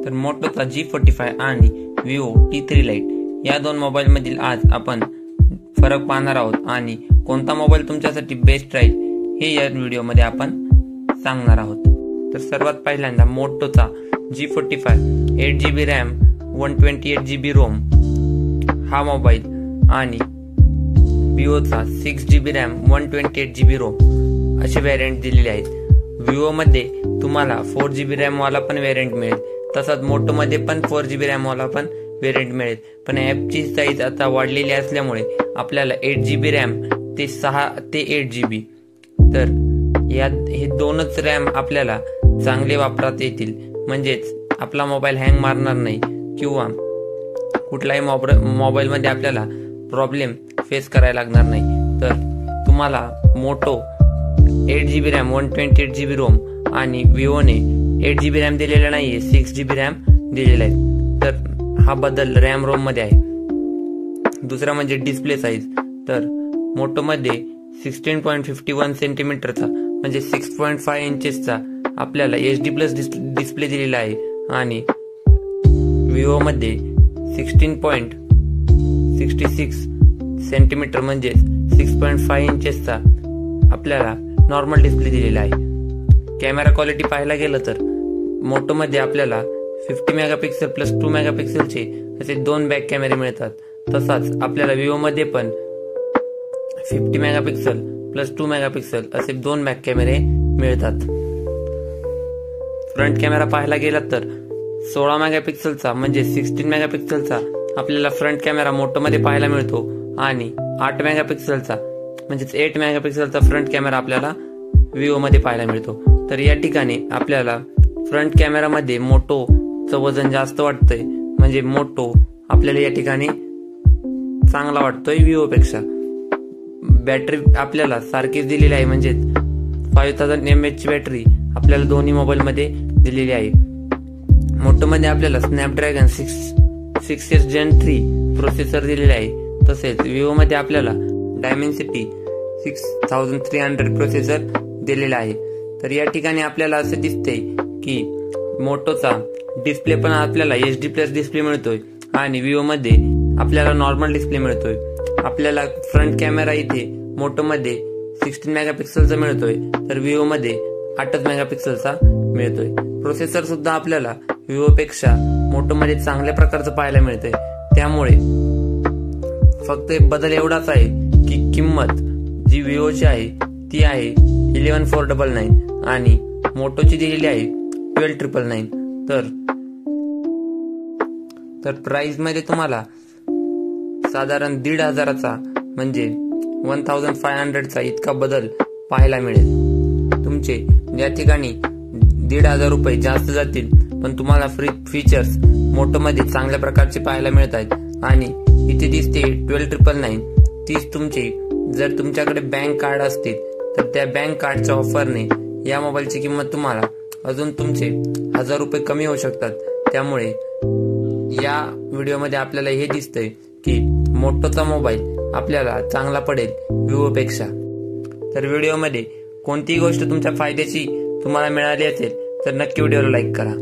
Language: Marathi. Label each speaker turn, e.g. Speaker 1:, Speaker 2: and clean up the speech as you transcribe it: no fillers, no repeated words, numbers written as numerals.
Speaker 1: तर मोटोचा G45 आणि Vivo T3 Lite या दोन मोबाईल मधील आज आपण फरक पाहणार आहोत आणि कोणता मोबाईल तुमच्यासाठी बेस्ट राहील हे या व्हिडिओ मध्ये आपण सांगणार आहोत। तर सर्वात पहिल्यांदा मोटोचा G45 8GB RAM 128GB ROM हा मोबाईल आणि Vivoचा 6GB RAM 128GB ROM असे व्हेरिएंट दिलेले आहेत। Vivo मध्ये तुम्हाला 4GB RAM वाला पण व्हेरिएंट मिळेल, तसंच मोटो मध्ये पण 4GB RAM वाला पण व्हेरिएंट मिळेल। पण ॲपची साईज आता वाढलेली असल्यामुळे आपल्याला 8GB RAM ते 6 ते 8GB तर हे दोनच रॅम आपल्याला चांगले वापरता येतील, म्हणजेच आपला मोबाईल हँग मारणार नाही किंवा कुठलाही मोबाईल मध्ये आपल्याला प्रॉब्लेम फेस करायला लागणार नाही। तर तुम्हाला motor 8GB RAM 128GB ROM आणि Vivoने 8GB RAM दिलेला नाहीये, 6GB RAM दिलेला आहे। तर हा बदल रॅम रोम मध्ये आहे। दुसरा म्हणजे डिस्प्ले साईज, तर मोटो मध्ये 16.51 सेंटीमीटरचा म्हणजे 6.5 इंचेसचा आपल्याला HD+ डिस्प्ले दिलेला आहे आणि Vivo मध्ये 16.66 सेंटीमीटर म्हणजे 6.5 इंचेसचा आपल्याला नॉर्मल डिस्प्ले दिलेला आहे। कॅमेरा क्वालिटी पाहायला गेलं तर मोटो मध्ये आपल्याला 50 मेगापिक्सल प्लस 2 मेगापिक्सलचे असे दोन बॅक कॅमेरे मिळतात, तसाच आपल्याला Vivo मध्ये पण 50 मेगापिक्सल प्लस 2 मेगापिक्सल असे दोन बॅक कॅमेरे मिळतात। फ्रंट कॅमेरा पाहायला गेला तर 16 मेगापिक्सलचा म्हणजे 16 मेगापिक्सलचा आपल्याला फ्रंट कॅमेरा मोटो मध्ये पाहायला मिळतो आणि 8 मेगापिक्सलचा म्हणजेच 8 मेगापिक्सलचा फ्रंट कॅमेरा आपल्याला Vivo मध्ये पाहायला मिळतो। तर या ठिकाणी आपल्याला फ्रंट कॅमेरा मध्ये मोटोचं वजन जास्त वाटतंय, म्हणजे मोटो आपल्याला या ठिकाणी चांगला वाटतोय Vivo पेक्षा। बॅटरी आपल्याला सारखीच दिलेली आहे, म्हणजे 5000 mAh ची बॅटरी आपल्याला दोन्ही मोबाईल मध्ये दिलेली आहे। मोटो मध्ये आपल्याला स्नॅपड्रॅगन 6S Gen 3 प्रोसेसर दिलेले आहे, तसेच Vivo मध्ये आपल्याला डायमेन्सिटी 6300 प्रोसेसर दिलेला आहे। तर या ठिकाणी आपल्याला असं दिसते की मोटोचा डिस्प्ले पण आपल्याला HD+ डिस्प्ले मिळतोय आणि Vivo मध्ये आपल्याला नॉर्मल डिस्प्ले मिळतोय। आपल्याला फ्रंट कॅमेरा इथे मोटो मध्ये 16 मेगापिक्सलचा मिळतोय, तर Vivo मध्ये 8 मेगापिक्सलचा मिळतोय। प्रोसेसर सुद्धा आपल्याला Vivo पेक्षा मोटो मध्ये चांगल्या प्रकारचं पाहायला मिळतंय। त्यामुळे फक्त बदल एवढाच आहे की किंमत जी Vivoची आहे ती आहे 11499 आणि मोटोची दिलेली आहे 12999। तर प्राइस मध्ये तुम्हाला साधारण 1500चा म्हणजे 1500चा इतका बदल पाहायला मिळेल। तुमचे या ठिकाणी 1500 रुपये जास्त जातील, पण तुम्हाला फ्री फीचर्स मोटो मध्ये चांगल्या प्रकारचे पाहायला मिळत आहेत आणि इथे दिसते 12999। तीच तुमची जर तुमच्याकडे बँक कार्ड असतील तर त्या बँक कार्डच्या ऑफरने या मोबाईलची किंमत तुम्हाला अजून तुमचे 1000 रुपये कमी होऊ शकतात। त्यामुळे या व्हिडिओमध्ये आपल्याला हे दिसतंय की मोटोचा मोबाईल आपल्याला चांगला पडेल Vivo पेक्षा। तर व्हिडिओमध्ये कोणतीही गोष्ट तुमच्या फायद्याची तुम्हाला मिळाली असेल तर नक्की व्हिडिओला लाईक करा।